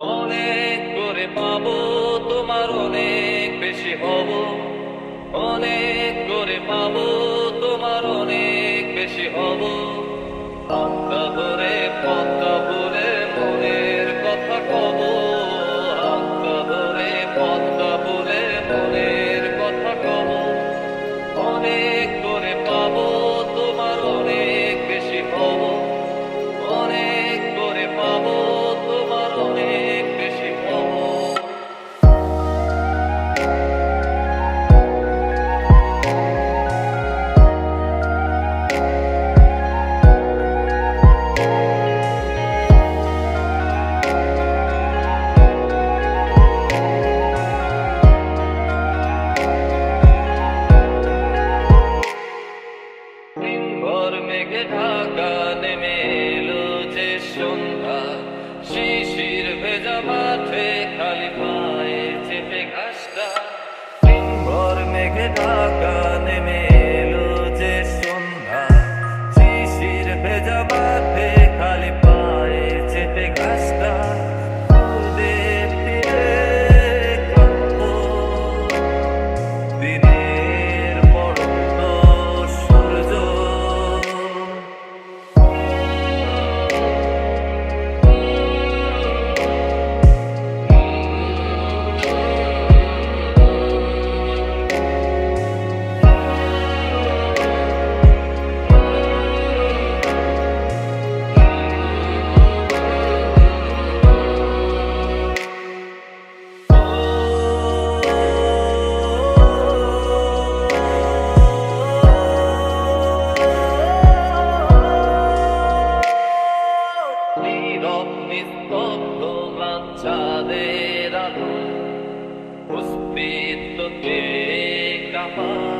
অনেক করে পাবো, তোমার অনেক বেশি হব। অনেক করে পাবো, তোমার অনেক বেশি হব। হাতটা ধরে পথটা ভুলে মনের কথা কব। হাতটা ধরে পথটা ভুলে মনের কথা কব। অনেক করে পাবো, তোমার অনেক বেশি হব। অনেক করে পাবো, তোমার অনেক বেশি হব। দিনভর মেঘে ঢাকা নেমে এলো যে সন্ধ্যা, শিশির ভেজা মাঠে খালি পায়ে চেপে ঘাসটা। দিনভর মেঘে ঢাকা নেমে এলো যে সন্ধ্যা, শিশির ভেজা মাঠে খালি পায়ে চেপে ঘাসটা। নদীর তীরে ক্লান্ত দিনের পড়ন্ত সূর্য, নীরব নিস্তব্ধ চাঁদের আলো, অস্তিত্বকে কাঁপায়।